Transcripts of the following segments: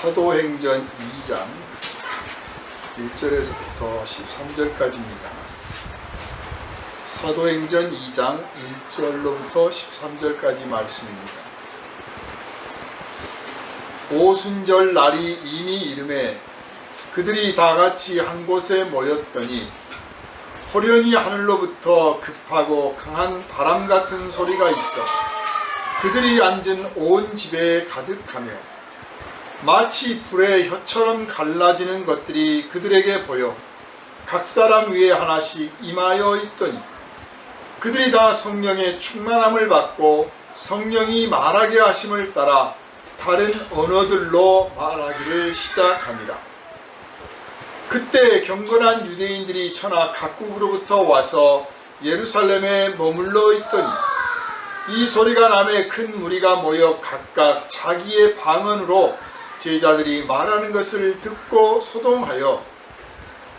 사도행전 2장 1절에서부터 13절까지입니다. 사도행전 2장 1절로부터 13절까지 말씀입니다. 오순절 날이 이미 이름에 그들이 다같이 한 곳에 모였더니 호련히 하늘로부터 급하고 강한 바람 같은 소리가 있어 그들이 앉은 온 집에 가득하며 마치 불의 혀처럼 갈라지는 것들이 그들에게 보여 각 사람 위에 하나씩 임하여 있더니 그들이 다 성령의 충만함을 받고 성령이 말하게 하심을 따라 다른 언어들로 말하기를 시작함이라. 그때 경건한 유대인들이 천하 각국으로부터 와서 예루살렘에 머물러 있더니 이 소리가 남에 큰 무리가 모여 각각 자기의 방언으로 제자들이 말하는 것을 듣고 소동하여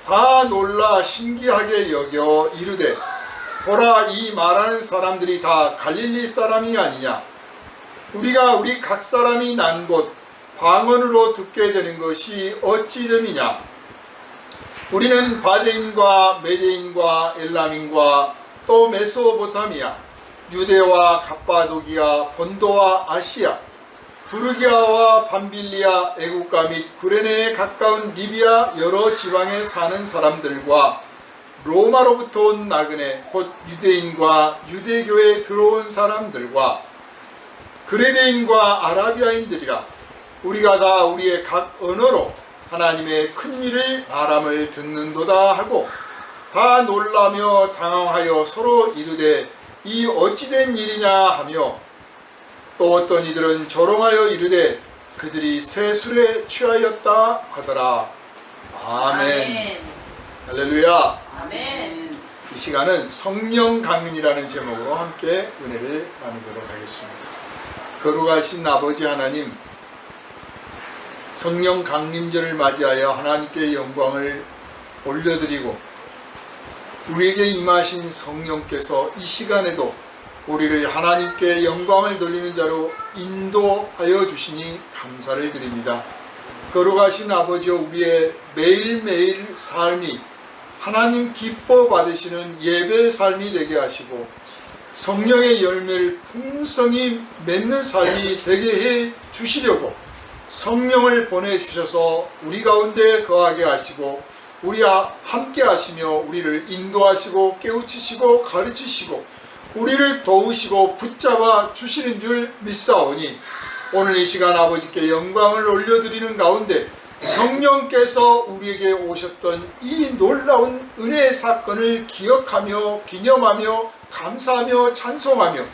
다 놀라 신기하게 여겨 이르되 보라, 이 말하는 사람들이 다 갈릴리 사람이 아니냐? 우리가 우리 각 사람이 난 곳 방언으로 듣게 되는 것이 어찌 됨이냐? 우리는 바데인과 메데인과 엘람인과 또 메소포타미아, 유대와 갑바도기아, 본도와 아시아, 부르기아와 밤빌리아, 애국가 및 구레네에 가까운 리비아 여러 지방에 사는 사람들과 로마로부터 온 나그네 곧 유대인과 유대교에 들어온 사람들과 그레데인과 아라비아인들이라. 우리가 다 우리의 각 언어로 하나님의 큰 일을 말함을 듣는도다 하고 다 놀라며 당황하여 서로 이르되 이 어찌된 일이냐 하며 또 어떤 이들은 조롱하여 이르되 그들이 새 술에 취하였다 하더라. 아멘. 할렐루야. 아멘. 이 시간은 성령 강림이라는 제목으로 함께 은혜를 나누도록 하겠습니다. 거룩하신 아버지 하나님, 성령 강림절을 맞이하여 하나님께 영광을 올려드리고 우리에게 임하신 성령께서 이 시간에도 우리를 하나님께 영광을 돌리는 자로 인도하여 주시니 감사를 드립니다. 거룩하신 아버지여, 우리의 매일매일 삶이 하나님 기뻐 받으시는 예배의 삶이 되게 하시고 성령의 열매를 풍성히 맺는 삶이 되게 해 주시려고 성령을 보내주셔서 우리 가운데 거하게 하시고 우리와 함께 하시며 우리를 인도하시고 깨우치시고 가르치시고 우리를 도우시고 붙잡아 주시는 줄 믿사오니 오늘 이 시간 아버지께 영광을 올려드리는 가운데 성령께서 우리에게 오셨던 이 놀라운 은혜의 사건을 기억하며 기념하며 감사하며 찬송하며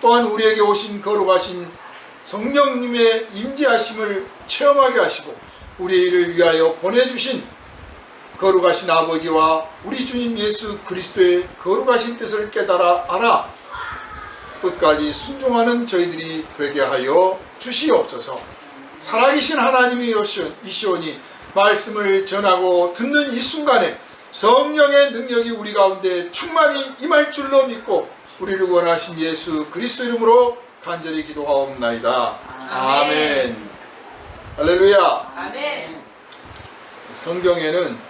또한 우리에게 오신 거룩하신 성령님의 임재하심을 체험하게 하시고 우리를 위하여 보내주신 거룩하신 아버지와 우리 주님 예수 그리스도의 거룩하신 뜻을 깨달아 알아 끝까지 순종하는 저희들이 되게 하여 주시옵소서. 살아계신 하나님이 이시오니 말씀을 전하고 듣는 이 순간에 성령의 능력이 우리 가운데 충만히 임할 줄로 믿고 우리를 원하신 예수 그리스도 이름으로 간절히 기도하옵나이다. 아멘. 할렐루야. 아멘. 성경에는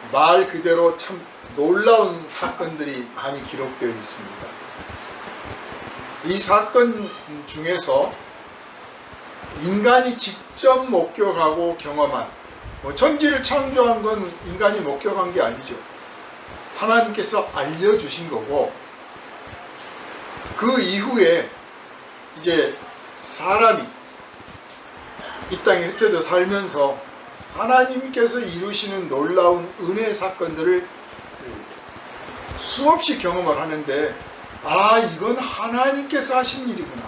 말 그대로 참 놀라운 사건들이 많이 기록되어 있습니다. 이 사건 중에서 인간이 직접 목격하고 경험한, 천지를 창조한 건 인간이 목격한 게 아니죠. 하나님께서 알려주신 거고, 그 이후에 이제 사람이 이 땅에 흩어져 살면서 하나님께서 이루시는 놀라운 은혜 사건들을 수없이 경험을 하는데, 아, 이건 하나님께서 하신 일이구나.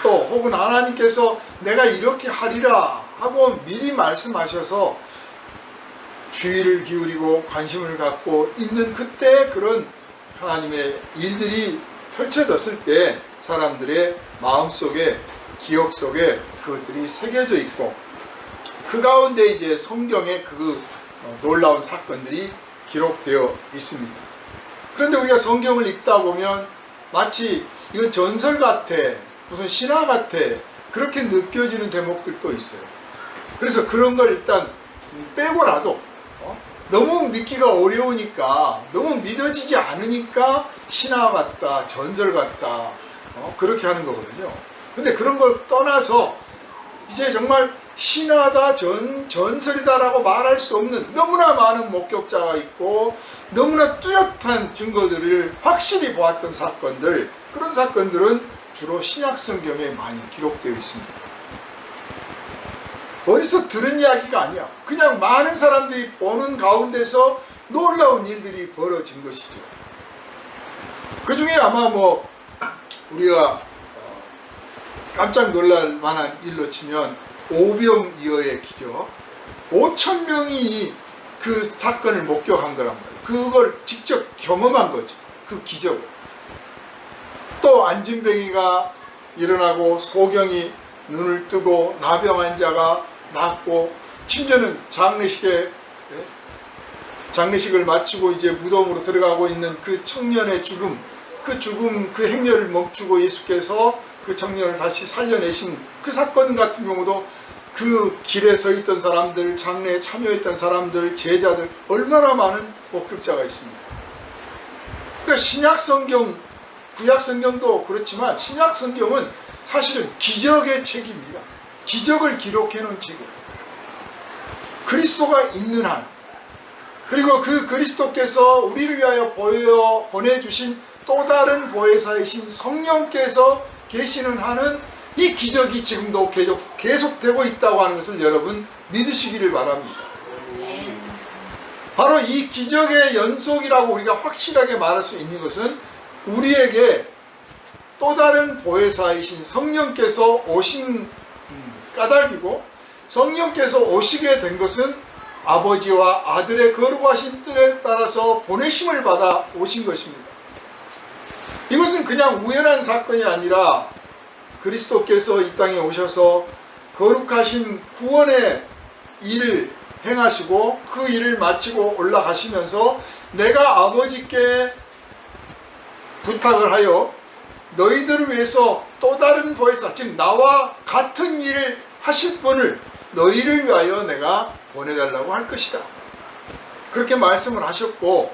또 혹은 하나님께서 내가 이렇게 하리라 하고 미리 말씀하셔서 주의를 기울이고 관심을 갖고 있는 그때 그런 하나님의 일들이 펼쳐졌을 때 사람들의 마음속에, 기억 속에 그것들이 새겨져 있고 그 가운데 이제 성경에 그 놀라운 사건들이 기록되어 있습니다. 그런데 우리가 성경을 읽다 보면 마치 이건 전설 같아, 무슨 신화 같아, 그렇게 느껴지는 대목들도 있어요. 그래서 그런 걸 일단 빼고라도 너무 믿기가 어려우니까, 너무 믿어지지 않으니까 신화 같다, 전설 같다, 그렇게 하는 거거든요. 근데 그런 걸 떠나서 이제 정말 신화다, 전설이다라고 말할 수 없는 너무나 많은 목격자가 있고 너무나 뚜렷한 증거들을 확실히 보았던 사건들, 그런 사건들은 주로 신약 성경에 많이 기록되어 있습니다. 어디서 들은 이야기가 아니야. 그냥 많은 사람들이 보는 가운데서 놀라운 일들이 벌어진 것이죠. 그 중에 아마 우리가 깜짝 놀랄 만한 일로 치면 오병이어의 기적, 5,000명이 그 사건을 목격한 거란 말이에요. 그걸 직접 경험한 거죠. 그 기적을. 또 안진뱅이가 일어나고 소경이 눈을 뜨고 나병 환자가 낫고, 심지어는 장례식을 마치고 이제 무덤으로 들어가고 있는 그 청년의 죽음, 그 행렬을 멈추고 예수께서 그 청년을 다시 살려내신 그 사건 같은 경우도 그 길에 서 있던 사람들, 장례에 참여했던 사람들, 제자들, 얼마나 많은 목격자가 있습니다. 그러니까 신약 성경, 구약 성경도 그렇지만 신약 성경은 사실은 기적의 책입니다. 기적을 기록해 놓은 책이에요. 그리스도가 있는 한, 그리고 그 그리스도께서 우리를 위하여 보내주신 또 다른 보혜사이신 성령께서 계시는 한은 이 기적이 지금도 계속되고 있다고 하는 것을 여러분 믿으시기를 바랍니다. 바로 이 기적의 연속이라고 우리가 확실하게 말할 수 있는 것은 우리에게 또 다른 보혜사이신 성령께서 오신 까닭이고, 성령께서 오시게 된 것은 아버지와 아들의 거룩하신 뜻에 따라서 보내심을 받아 오신 것입니다. 이것은 그냥 우연한 사건이 아니라 그리스도께서 이 땅에 오셔서 거룩하신 구원의 일을 행하시고 그 일을 마치고 올라가시면서 내가 아버지께 부탁을 하여 너희들을 위해서 또 다른 보혜사, 즉 나와 같은 일을 하실 분을 너희를 위하여 내가 보내달라고 할 것이다. 그렇게 말씀을 하셨고,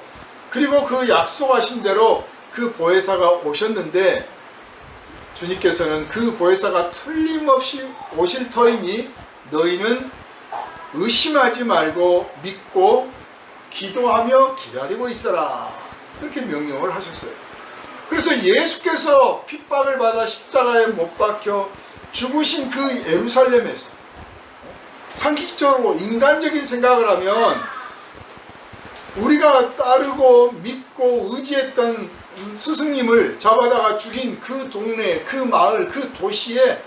그리고 그 약속하신 대로 그 보혜사가 오셨는데, 주님께서는 그 보혜사가 틀림없이 오실 터이니 너희는 의심하지 말고 믿고 기도하며 기다리고 있어라. 그렇게 명령을 하셨어요. 그래서 예수께서 핍박을 받아 십자가에 못 박혀 죽으신 그 예루살렘에서 상식적으로 인간적인 생각을 하면 우리가 따르고 믿고 의지했던 스승님을 잡아다가 죽인 그 동네, 그 마을, 그 도시에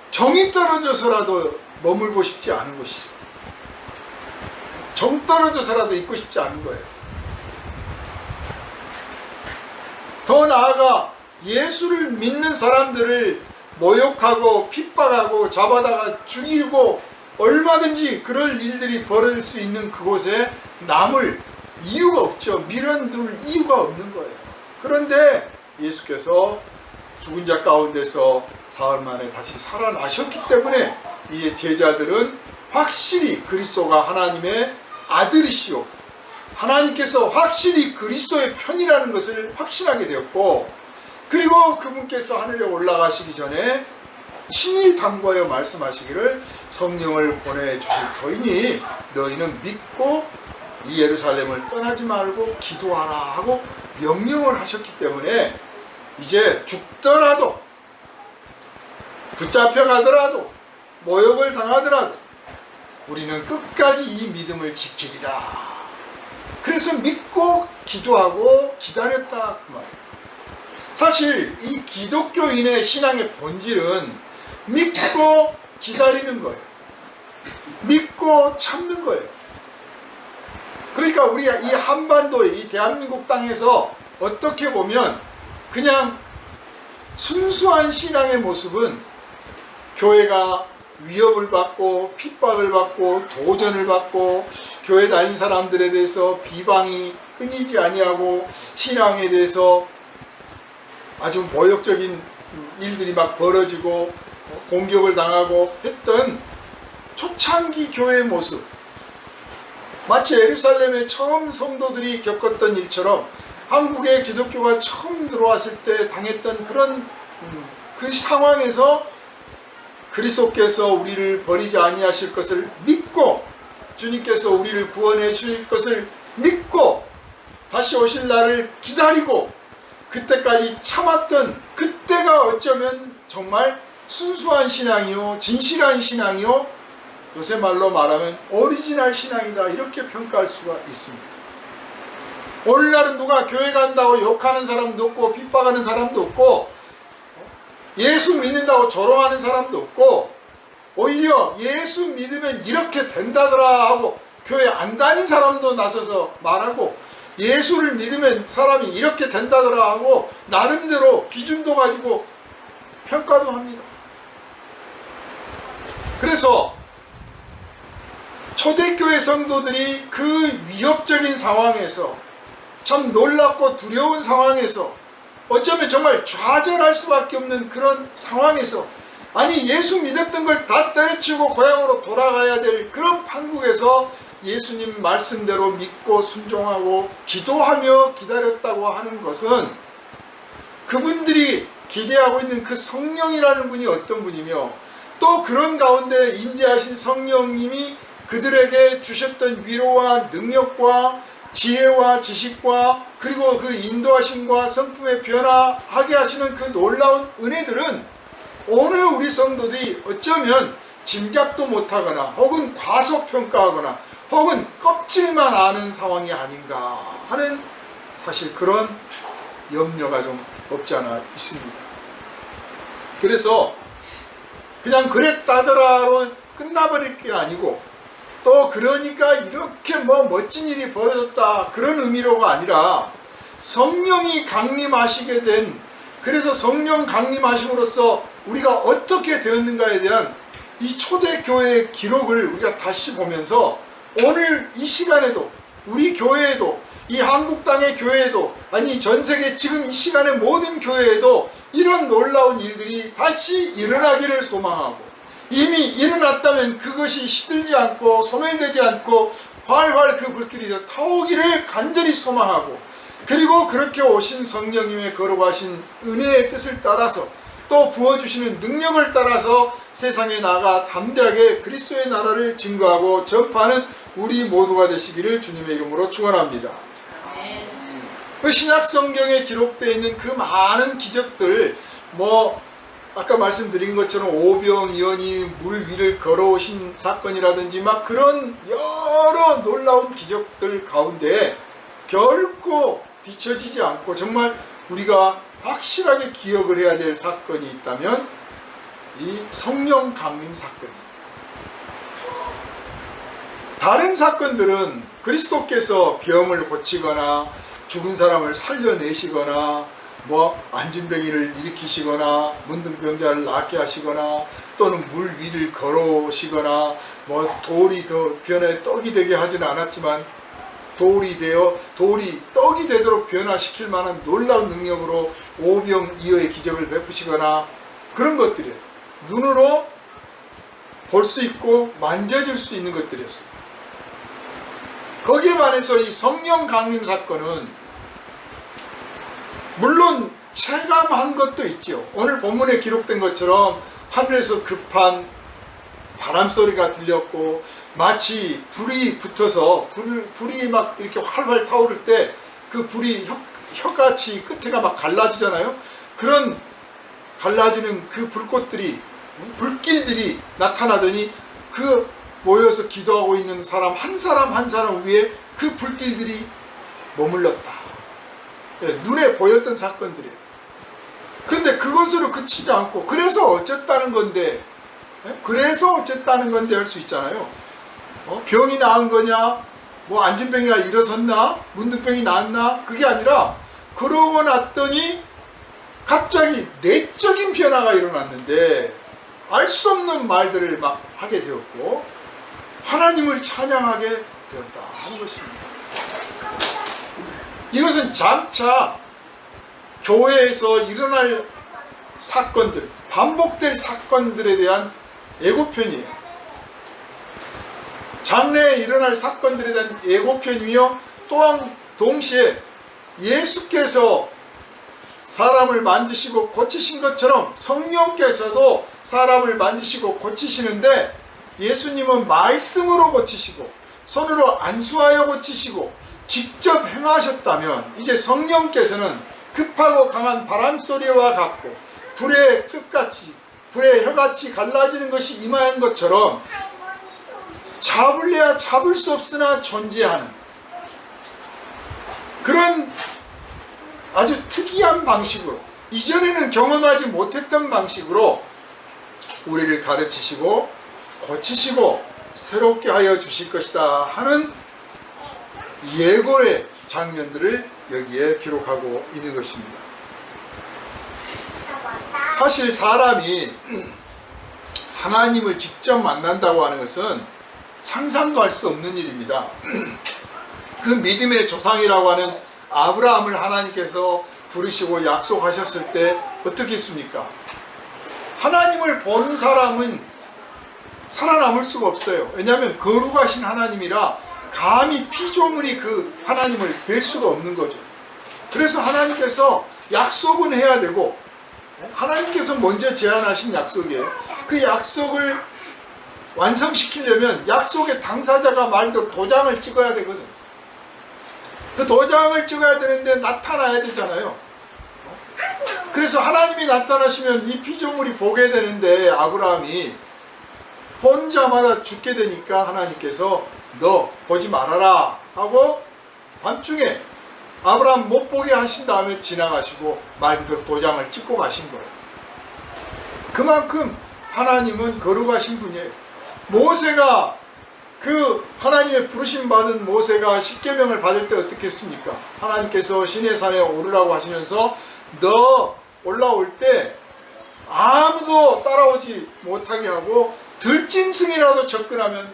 정이 떨어져서라도 머물고 싶지 않은 것이죠. 정 떨어져서라도 있고 싶지 않은 거예요. 더 나아가 예수를 믿는 사람들을 모욕하고 핍박하고 잡아다가 죽이고 얼마든지 그럴 일들이 벌어질 수 있는 그곳에 남을 이유가 없죠. 밀어둘 이유가 없는 거예요. 그런데 예수께서 죽은 자 가운데서 사흘 만에 다시 살아나셨기 때문에 이제 제자들은 확실히 그리스도가 하나님의 아들이시오, 하나님께서 확실히 그리스도의 편이라는 것을 확신하게 되었고, 그리고 그분께서 하늘에 올라가시기 전에 친히 당부하여 말씀하시기를 성령을 보내주실 터이니 너희는 믿고 이 예루살렘을 떠나지 말고 기도하라 하고 명령을 하셨기 때문에 이제 죽더라도, 붙잡혀가더라도, 모욕을 당하더라도 우리는 끝까지 이 믿음을 지키리라. 그래서 믿고 기도하고 기다렸다 그 말이에요. 사실 이 기독교인의 신앙의 본질은 믿고 기다리는 거예요. 믿고 참는 거예요. 그러니까 우리가 이 한반도에, 이 대한민국 땅에서 어떻게 보면 그냥 순수한 신앙의 모습은 교회가 위협을 받고 핍박을 받고 도전을 받고 교회 다닌 사람들에 대해서 비방이 끊이지 아니하고 신앙에 대해서 아주 모욕적인 일들이 막 벌어지고 공격을 당하고 했던 초창기 교회의 모습, 마치 예루살렘에 처음 성도들이 겪었던 일처럼 한국에 기독교가 처음 들어왔을 때 당했던 그런 그 상황에서 그리스도께서 우리를 버리지 아니하실 것을 믿고, 주님께서 우리를 구원해 주실 것을 믿고 다시 오실 날을 기다리고 그때까지 참았던, 그때가 어쩌면 정말 순수한 신앙이요, 진실한 신앙이요, 요새 말로 말하면 오리지널 신앙이다, 이렇게 평가할 수가 있습니다. 오늘날은 누가 교회 간다고 욕하는 사람도 없고 핍박하는 사람도 없고 예수 믿는다고 조롱하는 사람도 없고, 오히려 예수 믿으면 이렇게 된다더라 하고 교회 안 다닌 사람도 나서서 말하고, 예수를 믿으면 사람이 이렇게 된다더라 하고 나름대로 기준도 가지고 평가도 합니다. 그래서 초대교회 성도들이 그 위협적인 상황에서, 참 놀랍고 두려운 상황에서, 어쩌면 정말 좌절할 수밖에 없는 그런 상황에서, 아니 예수 믿었던 걸 다 때려치우고 고향으로 돌아가야 될 그런 판국에서 예수님 말씀대로 믿고 순종하고 기도하며 기다렸다고 하는 것은, 그분들이 기대하고 있는 그 성령이라는 분이 어떤 분이며, 또 그런 가운데 임재하신 성령님이 그들에게 주셨던 위로와 능력과 지혜와 지식과 그리고 그 인도하심과 성품의 변화하게 하시는 그 놀라운 은혜들은 오늘 우리 성도들이 어쩌면 짐작도 못하거나 혹은 과소평가하거나 혹은 껍질만 아는 상황이 아닌가 하는, 사실 그런 염려가 좀 없지 않아 있습니다. 그래서 그냥 그랬다더라로 끝나버릴 게 아니고, 또 그러니까 이렇게 뭐 멋진 일이 벌어졌다 그런 의미로가 아니라, 성령이 강림하시게 된, 그래서 성령 강림하심으로써 우리가 어떻게 되었는가에 대한 이 초대교회의 기록을 우리가 다시 보면서 오늘 이 시간에도, 우리 교회에도, 이 한국 땅의 교회에도, 아니 전세계 지금 이 시간의 모든 교회에도 이런 놀라운 일들이 다시 일어나기를 소망하고, 이미 일어났다면 그것이 시들지 않고 소멸되지 않고 활활 그 불길이 더 타오기를 간절히 소망하고, 그리고 그렇게 오신 성령님의 거룩하신 은혜의 뜻을 따라서 또 부어주시는 능력을 따라서 세상에 나가 담대하게 그리스도의 나라를 증거하고 전파하는 우리 모두가 되시기를 주님의 이름으로 축원합니다. 그 신약 성경에 기록되어 있는 그 많은 기적들, 뭐 아까 말씀드린 것처럼 오병이어니 물 위를 걸어오신 사건이라든지 막 그런 여러 놀라운 기적들 가운데 결코 뒤처지지 않고 정말 우리가 확실하게 기억을 해야 될 사건이 있다면 이 성령 강림 사건이에요. 다른 사건들은 그리스도께서 병을 고치거나 죽은 사람을 살려내시거나 뭐 안진뱅이를 일으키시거나 문둥병자를 낫게 하시거나 또는 물 위를 걸어오시거나 뭐 돌이 더 변해 떡이 되게 하지는 않았지만 돌이 떡이 되도록 변화시킬 만한 놀라운 능력으로 오병이어의 기적을 베푸시거나 그런 것들이에요. 눈으로 볼 수 있고 만져질 수 있는 것들이었어요. 거기에 반해서 이 성령 강림 사건은 물론 체감한 것도 있죠. 오늘 본문에 기록된 것처럼 하늘에서 급한 바람소리가 들렸고 마치 불이 붙어서 불이 막 이렇게 활활 타오를 때 그 불이 혀같이 끝에가 막 갈라지잖아요. 그런 갈라지는 그 불꽃들이, 불길들이 나타나더니 그 모여서 기도하고 있는 사람 한 사람 위에 그 불길들이 머물렀다. 눈에 보였던 사건들이에요. 그런데 그것으로 그치지 않고 그래서 어쨌다는 건데 할 수 있잖아요. 병이 나은 거냐, 뭐 안진병이가 일어섰나, 문둥병이 나았나, 그게 아니라 그러고 났더니 갑자기 내적인 변화가 일어났는데 알 수 없는 말들을 막 하게 되었고 하나님을 찬양하게 되었다 하는 것입니다. 이것은 장차 교회에서 일어날 사건들, 반복될 사건들에 대한 예고편이에요. 장래에 일어날 사건들에 대한 예고편이며 또한 동시에 예수께서 사람을 만지시고 고치신 것처럼 성령께서도 사람을 만지시고 고치시는데, 예수님은 말씀으로 고치시고 손으로 안수하여 고치시고 직접 행하셨다면, 이제 성령께서는 급하고 강한 바람소리와 같고 불의 끝같이, 불의 혀같이 갈라지는 것이 임하는 것처럼 잡을래야 잡을 수 없으나 존재하는 그런 아주 특이한 방식으로, 이전에는 경험하지 못했던 방식으로 우리를 가르치시고 고치시고 새롭게 하여 주실 것이다 하는 예고의 장면들을 여기에 기록하고 있는 것입니다. 사실 사람이 하나님을 직접 만난다고 하는 것은 상상도 할 수 없는 일입니다. 그 믿음의 조상이라고 하는 아브라함을 하나님께서 부르시고 약속하셨을 때 어떻게 했습니까? 하나님을 본 사람은 살아남을 수가 없어요. 왜냐하면 거룩하신 하나님이라 감히 피조물이 그 하나님을 뵐 수가 없는 거죠. 그래서 하나님께서 약속은 해야 되고, 하나님께서 먼저 제안하신 약속이에요. 그 약속을 완성시키려면 약속의 당사자가 말대로 도장을 찍어야 되거든. 그 도장을 찍어야 되는데 나타나야 되잖아요. 그래서 하나님이 나타나시면 이 피조물이 보게 되는데, 아브라함이 혼자마다 죽게 되니까 하나님께서 너 보지 말아라 하고 밤중에 아브라함 못 보게 하신 다음에 지나가시고 말 그대로 도장을 찍고 가신 거예요. 그만큼 하나님은 거룩하신 분이에요. 모세가, 그 하나님의 부르심 받은 모세가 십계명을 받을 때 어떻게 했습니까? 하나님께서 시내산에 오르라고 하시면서 너 올라올 때 아무도 따라오지 못하게 하고 들짐승이라도 접근하면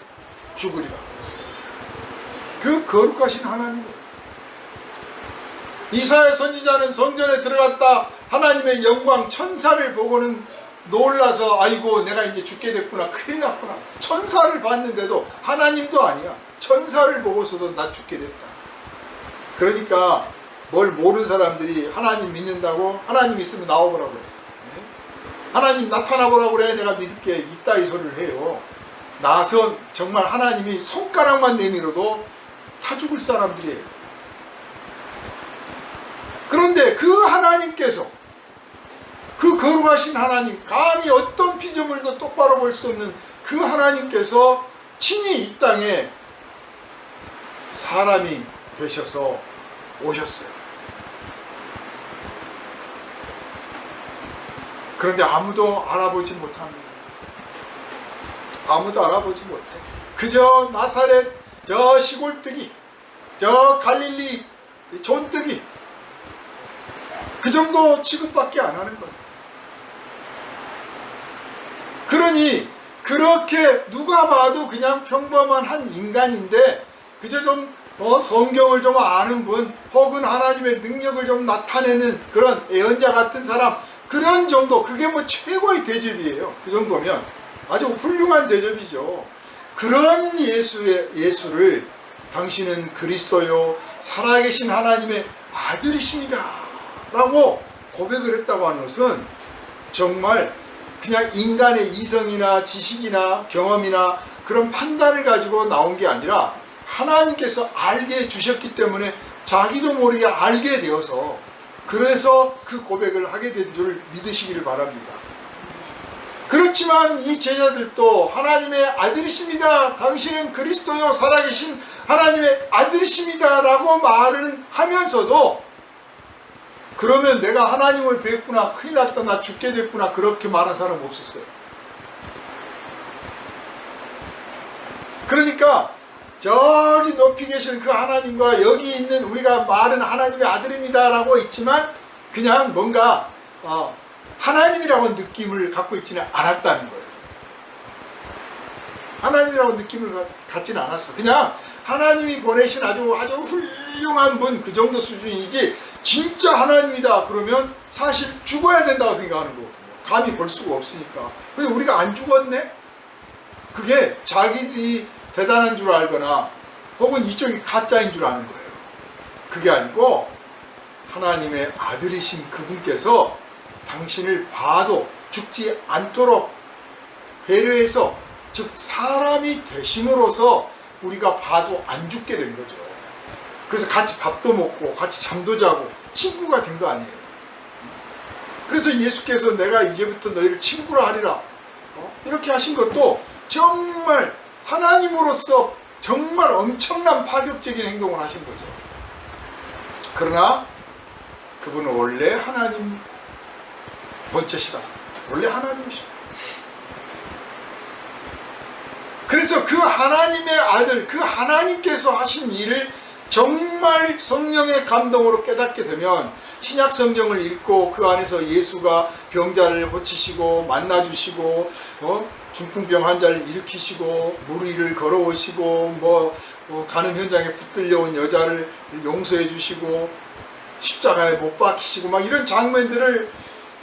죽으리라 그랬어요. 그 거룩하신 하나님이에요. 이사야 선지자는 성전에 들어갔다 하나님의 영광 천사를 보고는 놀라서 아이고 내가 이제 죽게 됐구나, 큰일 났구나. 천사를 봤는데도, 하나님도 아니야, 천사를 보고서도 나 죽게 됐다. 그러니까 뭘 모르는 사람들이 하나님 믿는다고 하나님 있으면 나와보라고 그래. 하나님 나타나보라고 그래. 내가 믿을게. 이따위 소리를 해요. 나서 정말 하나님이 손가락만 내밀어도 다 죽을 사람들이에요. 그런데 그 하나님께서, 그 거룩하신 하나님, 감히 어떤 피조물도 똑바로 볼 수 없는 그 하나님께서 친히 이 땅에 사람이 되셔서 오셨어요. 그런데 아무도 알아보지 못합니다. 아무도 알아보지 못해. 그저 나사렛 저 시골뜨기, 저 갈릴리 촌뜨기, 그 정도 취급밖에 안 하는 거예요. 그러니 그렇게 누가 봐도 그냥 평범한 한 인간인데, 그저 좀 성경을 좀 아는 분, 혹은 하나님의 능력을 좀 나타내는 그런 예언자 같은 사람, 그런 정도, 그게 뭐 최고의 대접이에요. 그 정도면 아주 훌륭한 대접이죠. 그런 예수를 당신은 그리스도요 살아계신 하나님의 아들이십니다 라고 고백을 했다고 하는 것은 정말 그냥 인간의 이성이나 지식이나 경험이나 그런 판단을 가지고 나온 게 아니라 하나님께서 알게 해주셨기 때문에 자기도 모르게 알게 되어서, 그래서 그 고백을 하게 된 줄 믿으시기를 바랍니다. 그렇지만 이 제자들도 하나님의 아들이십니다, 당신은 그리스도요 살아계신 하나님의 아들이십니다 라고 말을 하면서도, 그러면 내가 하나님을 뵙구나, 큰일 났다, 나 죽게 됐구나, 그렇게 말한 사람 없었어요. 그러니까 저기 높이 계신 그 하나님과 여기 있는 우리가 말은 하나님의 아들입니다 라고 있지만 그냥 뭔가 하나님이라고 느낌을 갖고 있지는 않았다는 거예요. 하나님이라고 느낌을 갖지는 않았어. 그냥 하나님이 보내신 아주 훌륭한 분, 그 정도 수준이지, 진짜 하나님이다 그러면 사실 죽어야 된다고 생각하는 거거든요. 감히 볼 수가 없으니까. 근데 우리가 안 죽었네? 그게 자기들이 대단한 줄 알거나 혹은 이쪽이 가짜인 줄 아는 거예요. 그게 아니고 하나님의 아들이신 그분께서 당신을 봐도 죽지 않도록 배려해서, 즉 사람이 되심으로써 우리가 봐도 안 죽게 된 거죠. 그래서 같이 밥도 먹고 같이 잠도 자고 친구가 된 거 아니에요. 그래서 예수께서 내가 이제부터 너희를 친구로 하리라 이렇게 하신 것도 정말 하나님으로서 정말 엄청난 파격적인 행동을 하신 거죠. 그러나 그분은 원래 하나님 본체시다. 원래 하나님이시다. 그래서 그 하나님의 아들, 그 하나님께서 하신 일을 정말 성령의 감동으로 깨닫게 되면 신약 성경을 읽고 그 안에서 예수가 병자를 고치시고 만나주시고 중풍병 환자를 일으키시고 물 위를 걸어오시고 가는 현장에 붙들려온 여자를 용서해 주시고 십자가에 못 박히시고 막 이런 장면들을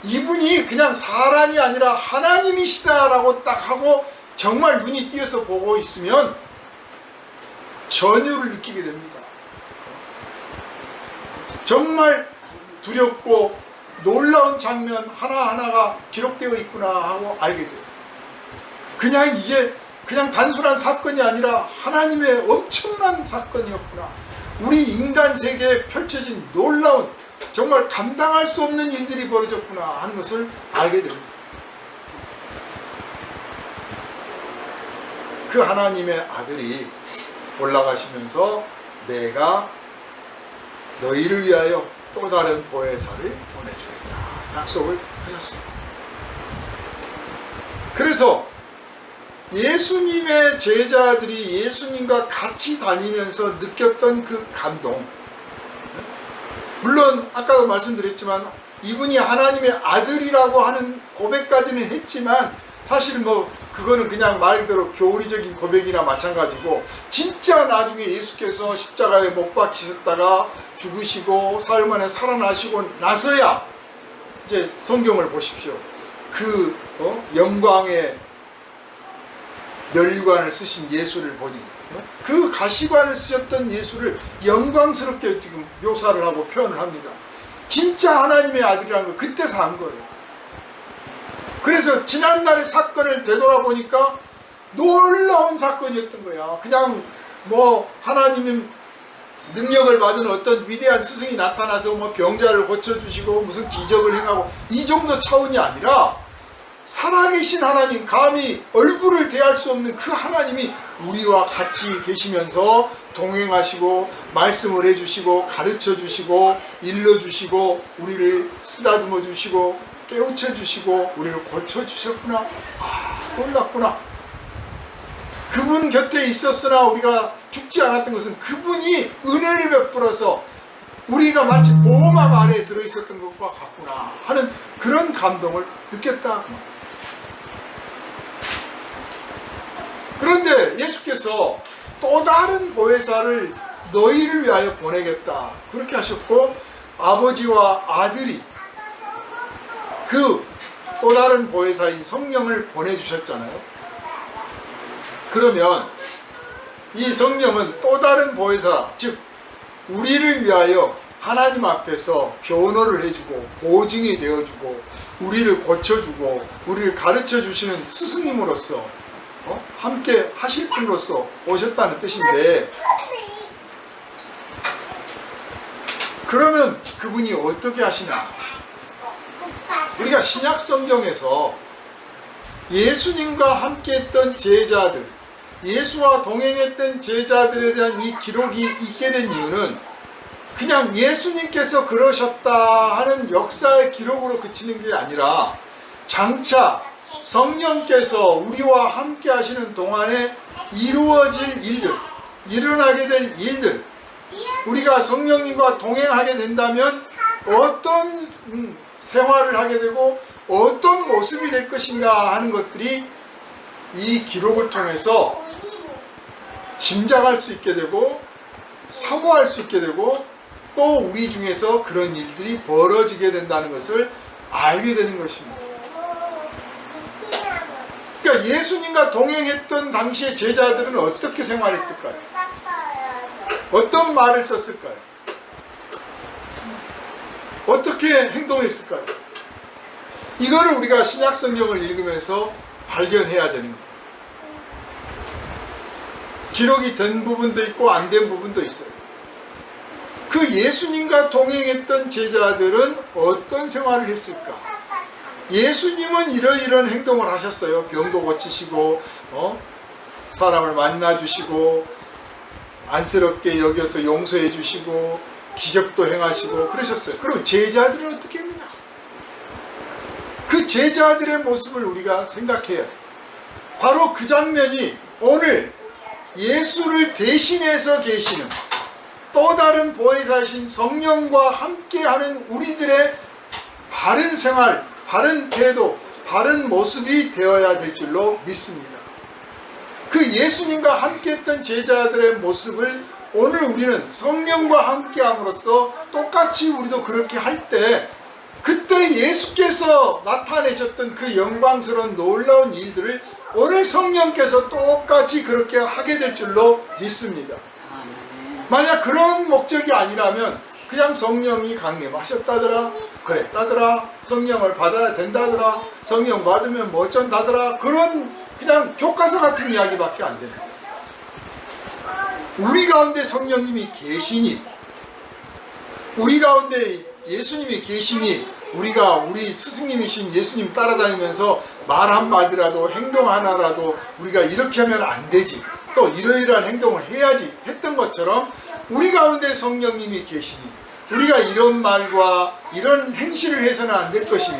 이분이 그냥 사람이 아니라 하나님이시다라고 딱 하고 정말 눈이 띄어서 보고 있으면 전율을 느끼게 됩니다. 정말 두렵고 놀라운 장면 하나하나가 기록되어 있구나 하고 알게 돼요. 그냥 이게 그냥 단순한 사건이 아니라 하나님의 엄청난 사건이었구나. 우리 인간 세계에 펼쳐진 놀라운 정말 감당할 수 없는 일들이 벌어졌구나 하는 것을 알게 됩니다. 그 하나님의 아들이 올라가시면서 내가 너희를 위하여 또 다른 보혜사를 보내주겠다 약속을 하셨습니다. 그래서 예수님의 제자들이 예수님과 같이 다니면서 느꼈던 그 감동, 물론 아까도 말씀드렸지만 이분이 하나님의 아들이라고 하는 고백까지는 했지만 사실 그거는 그냥 말 그대로 교리적인 고백이나 마찬가지고, 진짜 나중에 예수께서 십자가에 못 박히셨다가 죽으시고 사흘 만에 살아나시고 나서야 이제 성경을 보십시오. 그 영광의 면류관을 쓰신 예수를 보니 그 가시관을 쓰셨던 예수를 영광스럽게 지금 묘사를 하고 표현을 합니다. 진짜 하나님의 아들이라는 걸 그때서 안 거예요. 그래서 지난날의 사건을 되돌아보니까 놀라운 사건이었던 거야. 그냥 하나님의 능력을 받은 어떤 위대한 스승이 나타나서 병자를 고쳐주시고 무슨 기적을 행하고 이 정도 차원이 아니라 살아계신 하나님, 감히 얼굴을 대할 수 없는 그 하나님이 우리와 같이 계시면서 동행하시고 말씀을 해주시고 가르쳐주시고 일러주시고 우리를 쓰다듬어 주시고 깨우쳐 주시고 우리를 고쳐주셨구나. 놀랐구나. 그분 곁에 있었으나 우리가 죽지 않았던 것은 그분이 은혜를 베풀어서 우리가 마치 보호막 아래에 들어있었던 것과 같구나 하는 그런 감동을 느꼈다. 그런데 예수께서 또 다른 보혜사를 너희를 위하여 보내겠다 그렇게 하셨고, 아버지와 아들이 그 또 다른 보혜사인 성령을 보내주셨잖아요. 그러면 이 성령은 또 다른 보혜사, 즉 우리를 위하여 하나님 앞에서 변호를 해주고 보증이 되어주고 우리를 고쳐주고 우리를 가르쳐주시는 스승님으로서 함께 하실 분으로서 오셨다는 뜻인데, 그러면 그분이 어떻게 하시나? 우리가 신약 성경에서 예수님과 함께 했던 제자들, 예수와 동행했던 제자들에 대한 이 기록이 있게 된 이유는 그냥 예수님께서 그러셨다 하는 역사의 기록으로 그치는 게 아니라 장차 성령께서 우리와 함께 하시는 동안에 이루어질 일들, 일어나게 될 일들, 우리가 성령님과 동행하게 된다면 어떤 생활을 하게 되고 어떤 모습이 될 것인가 하는 것들이 이 기록을 통해서 짐작할 수 있게 되고 사모할 수 있게 되고 또 우리 중에서 그런 일들이 벌어지게 된다는 것을 알게 되는 것입니다. 그러니까 예수님과 동행했던 당시의 제자들은 어떻게 생활했을까요? 어떤 말을 썼을까요? 어떻게 행동했을까요? 이거를 우리가 신약 성경을 읽으면서 발견해야 되는 거예요. 기록이 된 부분도 있고 안 된 부분도 있어요. 그 예수님과 동행했던 제자들은 어떤 생활을 했을까? 예수님은 이러이러한 행동을 하셨어요. 병도 고치시고 사람을 만나주시고 안쓰럽게 여겨서 용서해 주시고 기적도 행하시고 그러셨어요. 그럼 제자들은 어떻게 했느냐? 그 제자들의 모습을 우리가 생각해야 해요. 바로 그 장면이 오늘 예수를 대신해서 계시는 또 다른 보혜사이신 성령과 함께하는 우리들의 바른 생활, 바른 태도, 바른 모습이 되어야 될 줄로 믿습니다. 그 예수님과 함께했던 제자들의 모습을 오늘 우리는 성령과 함께함으로써 똑같이 우리도 그렇게 할 때 그때 예수께서 나타내셨던 그 영광스러운 놀라운 일들을 오늘 성령께서 똑같이 그렇게 하게 될 줄로 믿습니다. 만약 그런 목적이 아니라면 그냥 성령이 강림하셨다더라, 그랬다더라, 성령을 받아야 된다더라, 성령 받으면 뭐 어쩐다더라, 그런 그냥 교과서 같은 이야기밖에 안 됩니다. 우리 가운데 성령님이 계시니, 우리 가운데 예수님이 계시니, 우리가 우리 스승님이신 예수님 따라다니면서 말 한마디라도 행동 하나라도 우리가 이렇게 하면 안 되지, 또 이러이러한 행동을 해야지 했던 것처럼 우리 가운데 성령님이 계시니 우리가 이런 말과 이런 행실을 해서는 안 될 것이며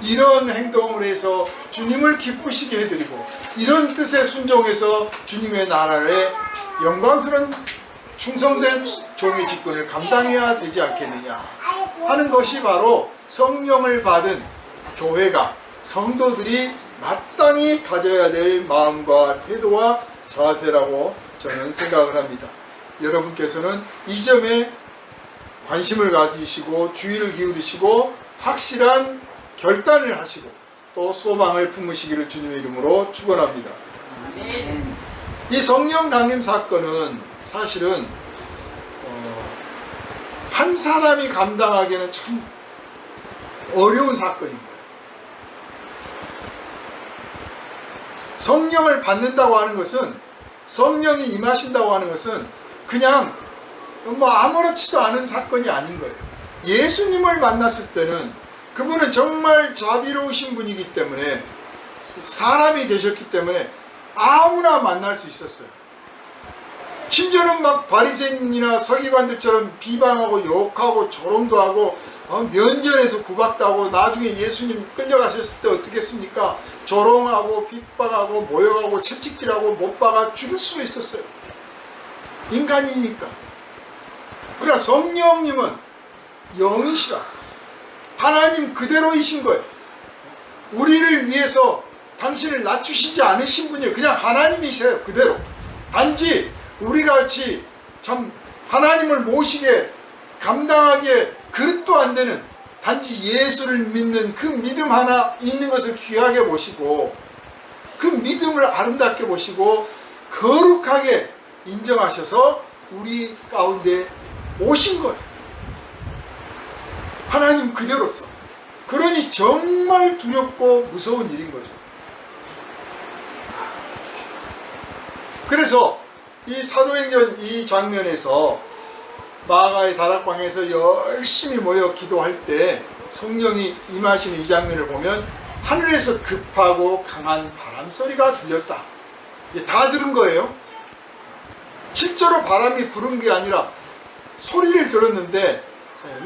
이런 행동을 해서 주님을 기쁘시게 해드리고 이런 뜻에 순종해서 주님의 나라에 영광스러운 충성된 종의 직분을 감당해야 되지 않겠느냐 하는 것이 바로 성령을 받은 교회가, 성도들이 마땅히 가져야 될 마음과 태도와 자세라고 저는 생각을 합니다. 여러분께서는 이 점에 관심을 가지시고 주의를 기울이시고 확실한 결단을 하시고 또 소망을 품으시기를 주님의 이름으로 축원합니다. 이 성령 강림 사건은 사실은 한 사람이 감당하기에는 참 어려운 사건인 거예요. 성령을 받는다고 하는 것은, 성령이 임하신다고 하는 것은 그냥 뭐 아무렇지도 않은 사건이 아닌 거예요. 예수님을 만났을 때는 그분은 정말 자비로우신 분이기 때문에, 사람이 되셨기 때문에 아무나 만날 수 있었어요. 심지어는 막 바리새인이나 서기관들처럼 비방하고 욕하고 조롱도 하고 면전에서 구박도 하고 나중에 예수님 끌려가셨을 때 어떻게 했습니까? 조롱하고 핍박하고 모욕하고 채찍질하고 못 박아 죽일 수도 있었어요. 인간이니까. 그러나 성령님은 영이시라, 하나님 그대로이신 거예요. 우리를 위해서 당신을 낮추시지 않으신 분이에요. 그냥 하나님이세요. 그대로. 단지 우리같이 참 하나님을 모시게 감당하기에 그릇도 안 되는, 단지 예수를 믿는 그 믿음 하나 있는 것을 귀하게 보시고 그 믿음을 아름답게 보시고 거룩하게 인정하셔서 우리 가운데 오신 거예요. 하나님 그대로서. 그러니 정말 두렵고 무서운 일인 거죠. 그래서 이 사도행전 이 장면에서 마가의 다락방에서 열심히 모여 기도할 때 성령이 임하시는 이 장면을 보면 하늘에서 급하고 강한 바람소리가 들렸다. 다 들은 거예요. 실제로 바람이 부른 게 아니라 소리를 들었는데,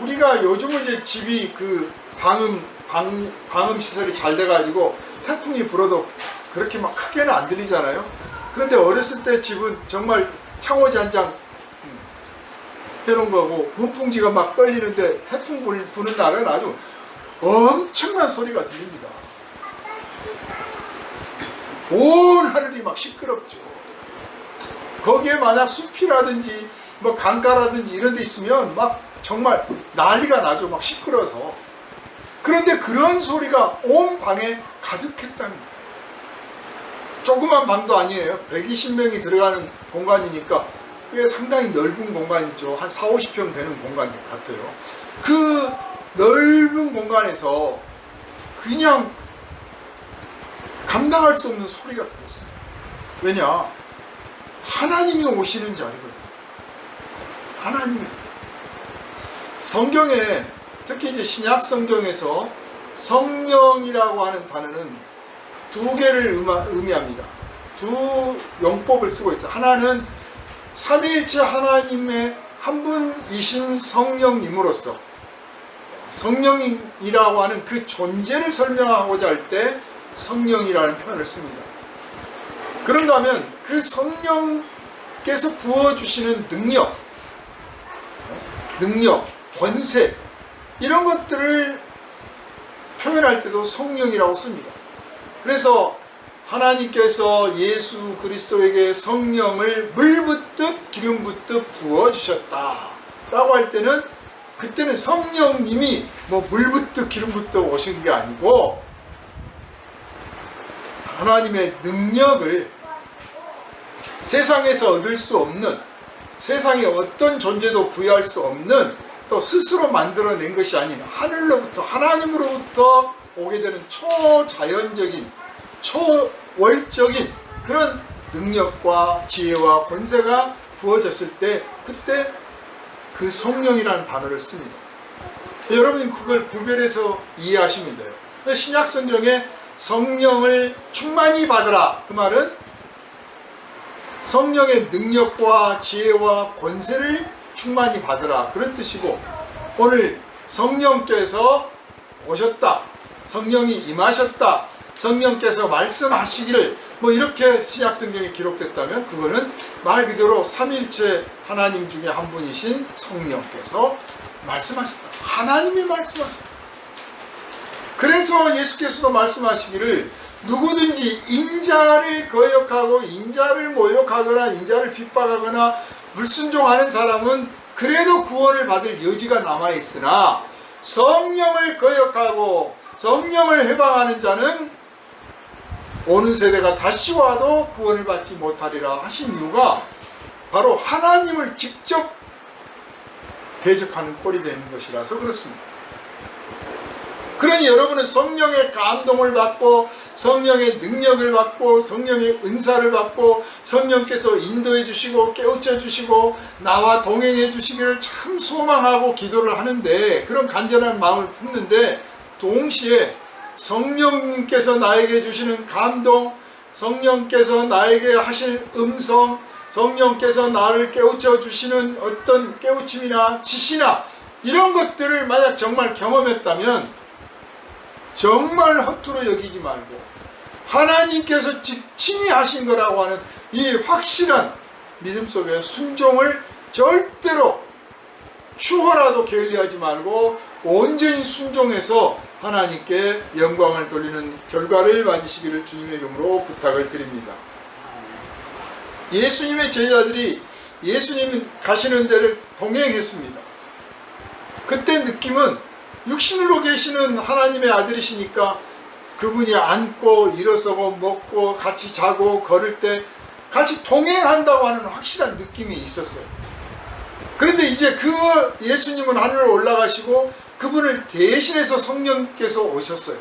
우리가 요즘은 이제 집이 그 방음 시설이 잘 돼가지고 태풍이 불어도 그렇게 막 크게는 안 들리잖아요. 그런데 어렸을 때 집은 정말 창호지 한 장 해놓은 거고 문풍지가 막 떨리는데 태풍 부는 날은 아주 엄청난 소리가 들립니다. 온 하늘이 막 시끄럽죠. 거기에 만약 숲이라든지 뭐 강가라든지 이런 데 있으면 막 정말 난리가 나죠. 막 시끄러워서. 그런데 그런 소리가 온 방에 가득했다는 거예요. 조그만 방도 아니에요. 120명이 들어가는 공간이니까 꽤 상당히 넓은 공간이죠. 한 4, 50평 되는 공간 같아요. 그 넓은 공간에서 그냥 감당할 수 없는 소리가 들렸어요. 왜냐? 하나님이 오시는 자리거든요. 하나님이. 성경에, 특히 이제 신약 성경에서 성령이라고 하는 단어는 두 개를 의미합니다. 두 용법을 쓰고 있어요. 하나는 삼위일체 하나님의 한 분이신 성령님으로서 성령이라고 하는 그 존재를 설명하고자 할 때 성령이라는 표현을 씁니다. 그런가 하면 그 성령께서 부어주시는 능력, 권세, 이런 것들을 표현할 때도 성령이라고 씁니다. 그래서 하나님께서 예수 그리스도에게 성령을 물 붓듯 기름 붓듯 부어주셨다 라고 할 때는, 그때는 성령님이 뭐 물 붓듯 기름 붓듯 오신 게 아니고 하나님의 능력을 세상에서 얻을 수 없는, 세상에 어떤 존재도 부여할 수 없는, 또 스스로 만들어낸 것이 아닌 하늘로부터, 하나님으로부터 오게 되는 초자연적인, 초월적인 그런 능력과 지혜와 권세가 부어졌을 때, 그때 그 성령이라는 단어를 씁니다. 여러분이 그걸 구별해서 이해하시면 돼요. 신약 성경에 성령을 충만히 받으라, 그 말은 성령의 능력과 지혜와 권세를 충만히 받으라, 그런 뜻이고, 오늘 성령께서 오셨다, 성령이 임하셨다, 성령께서 말씀하시기를, 뭐 이렇게 신약 성경에 기록됐다면 그거는 말 그대로 삼위일체 하나님 중에 한 분이신 성령께서 말씀하셨다. 하나님이 말씀하셨다. 그래서 예수께서도 말씀하시기를 누구든지 인자를 거역하고 인자를 모욕하거나 인자를 핍박하거나 불순종하는 사람은 그래도 구원을 받을 여지가 남아있으나 성령을 거역하고 성령을 해방하는 자는 오는 세대가 다시 와도 구원을 받지 못하리라 하신 이유가 바로 하나님을 직접 대적하는 꼴이 되는 것이라서 그렇습니다. 그러니 여러분은 성령의 감동을 받고 성령의 능력을 받고 성령의 은사를 받고 성령께서 인도해 주시고 깨우쳐 주시고 나와 동행해 주시기를 참 소망하고 기도를 하는데, 그런 간절한 마음을 품는데, 동시에 성령님께서 나에게 주시는 감동, 성령께서 나에게 하실 음성, 성령께서 나를 깨우쳐 주시는 어떤 깨우침이나 지시나 이런 것들을 만약 정말 경험했다면 정말 허투루 여기지 말고 하나님께서 친히 하신 거라고 하는 이 확실한 믿음 속에 순종을 절대로 추호라도 게을리하지 말고 온전히 순종해서 하나님께 영광을 돌리는 결과를 맞으시기를 주님의 이름으로 부탁을 드립니다. 예수님의 제자들이 예수님이 가시는 데를 동행했습니다. 그때 느낌은 육신으로 계시는 하나님의 아들이시니까 그분이 앉고 일어서고 먹고 같이 자고 걸을 때 같이 동행한다고 하는 확실한 느낌이 있었어요. 그런데 이제 그 예수님은 하늘로 올라가시고 그분을 대신해서 성령께서 오셨어요.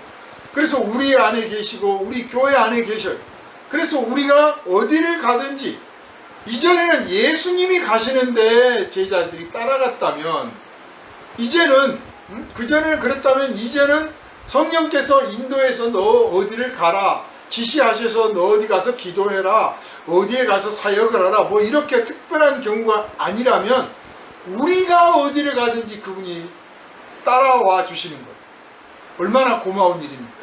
그래서 우리 안에 계시고 우리 교회 안에 계셔요. 그래서 우리가 어디를 가든지, 이전에는 예수님이 가시는데 제자들이 따라갔다면, 이제는 그전에는 그랬다면 이제는 성령께서 인도해서 너 어디를 가라, 지시하셔서 너 어디 가서 기도해라, 어디에 가서 사역을 하라, 뭐 이렇게 특별한 경우가 아니라면 우리가 어디를 가든지 그분이 따라와 주시는 거예요. 얼마나 고마운 일입니까?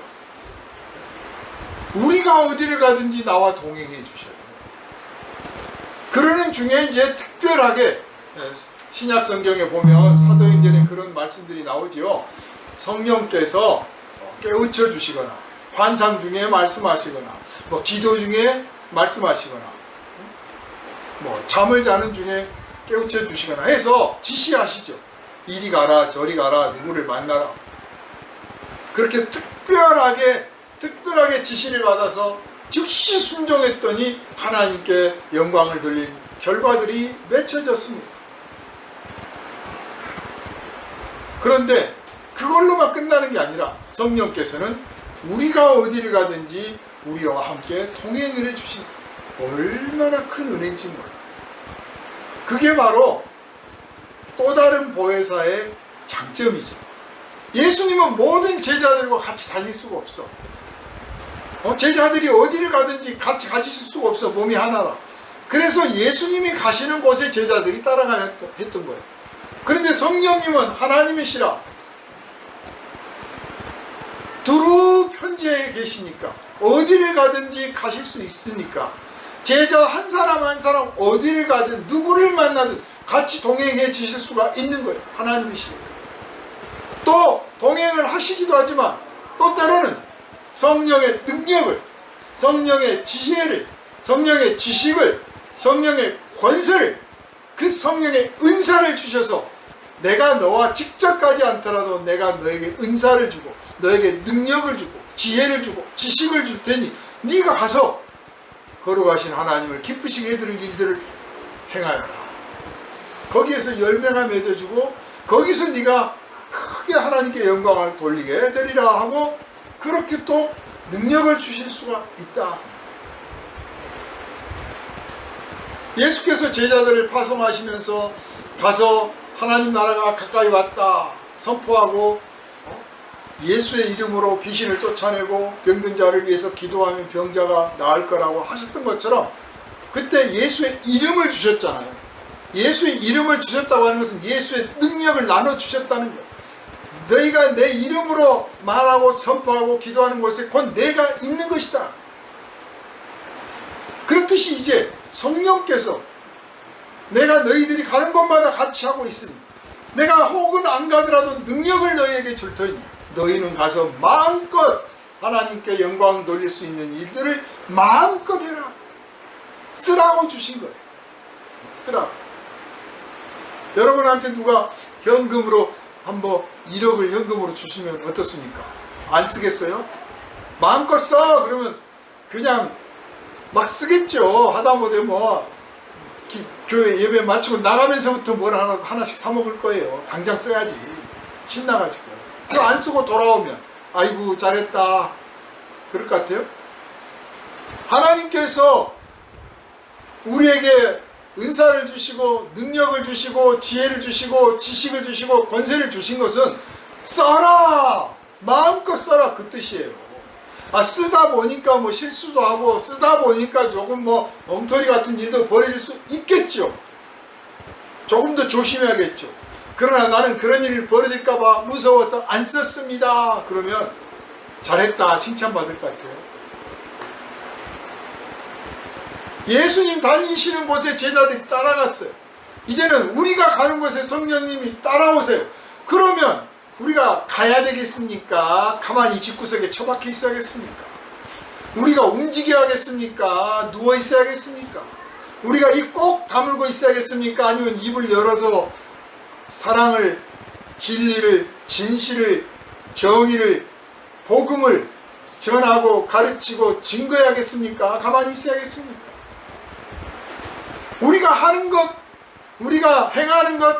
우리가 어디를 가든지 나와 동행해 주셔요. 그러는 중에 이제 특별하게 신약 성경에 보면 사도행전에 그런 말씀들이 나오지요. 성령께서 깨우쳐 주시거나 환상 중에 말씀하시거나 뭐 기도 중에 말씀하시거나 뭐 잠을 자는 중에 깨우쳐 주시거나 해서 지시하시죠. 이리 가라 저리 가라 누구를 만나라. 그렇게 특별하게 지시를 받아서 즉시 순종했더니 하나님께 영광을 돌린 결과들이 맺혀졌습니다. 그런데 그걸로만 끝나는 게 아니라 성령께서는 우리가 어디를 가든지 우리와 함께 동행을 해주신 얼마나 큰 은혜인지 몰라요. 그게 바로 또 다른 보혜사의 장점이죠. 예수님은 모든 제자들과 같이 다닐 수가 없어. 제자들이 어디를 가든지 같이 가실 수가 없어. 몸이 하나라. 그래서 예수님이 가시는 곳에 제자들이 따라가야 했던 거예요. 그런데 성령님은 하나님이시라 두루 편지에 계시니까 어디를 가든지 가실 수 있으니까 제자 한 사람 한 사람 어디를 가든 누구를 만나든 같이 동행해 주실 수가 있는 거예요. 하나님이시니까. 또 동행을 하시기도 하지만 또 때로는 성령의 능력을, 성령의 지혜를, 성령의 지식을, 성령의 권세를, 그 성령의 은사를 주셔서 내가 너와 직접 가지 않더라도 내가 너에게 은사를 주고 너에게 능력을 주고 지혜를 주고 지식을 줄 테니 네가 가서 거룩하신 하나님을 기쁘시게 해드릴 일들을 행하여라. 거기에서 열매가 맺어주고 거기서 네가 크게 하나님께 영광을 돌리게 해드리라 하고 그렇게 또 능력을 주실 수가 있다. 예수께서 제자들을 파송하시면서 가서 하나님 나라가 가까이 왔다 선포하고 예수의 이름으로 귀신을 쫓아내고 병든 자를 위해서 기도하면 병자가 나을 거라고 하셨던 것처럼 그때 예수의 이름을 주셨잖아요. 예수의 이름을 주셨다고 하는 것은 예수의 능력을 나눠주셨다는 거예요. 너희가 내 이름으로 말하고 선포하고 기도하는 곳에 곧 내가 있는 것이다. 그렇듯이 이제 성령께서 내가 너희들이 가는 곳마다 같이 하고 있으니 내가 혹은 안 가더라도 능력을 너희에게 줄 테니 너희는 가서 마음껏 하나님께 영광 돌릴 수 있는 일들을 마음껏 해라. 쓰라고 주신 거예요. 쓰라고. 여러분한테 누가 현금으로 한번 1억을 현금으로 주시면 어떻습니까? 안 쓰겠어요? 마음껏 써! 그러면 그냥 막 쓰겠죠. 하다못해 교회 예배 마치고 나가면서부터 뭘 하나씩 사 먹을 거예요. 당장 써야지. 신나가지고. 그거 안 쓰고 돌아오면 아이고 잘했다. 그럴 것 같아요? 하나님께서 우리에게 은사를 주시고 능력을 주시고 지혜를 주시고 지식을 주시고 권세를 주신 것은 써라! 마음껏 써라 그 뜻이에요. 쓰다 보니까 실수도 하고 쓰다 보니까 조금 엉터리 같은 일도 벌어질 수 있겠죠. 조금 더 조심해야겠죠. 그러나 나는 그런 일이 벌어질까봐 무서워서 안 썼습니다. 그러면 잘했다 칭찬받을 것 같아요. 예수님 다니시는 곳에 제자들이 따라갔어요. 이제는 우리가 가는 곳에 성령님이 따라오세요. 그러면 우리가 가야 되겠습니까? 가만히 집구석에 처박혀 있어야겠습니까? 우리가 움직여야겠습니까? 누워 있어야겠습니까? 우리가 입 꼭 다물고 있어야겠습니까? 아니면 입을 열어서 사랑을, 진리를, 진실을, 정의를, 복음을 전하고 가르치고 증거해야겠습니까? 가만히 있어야겠습니까? 우리가 하는 것, 우리가 행하는 것,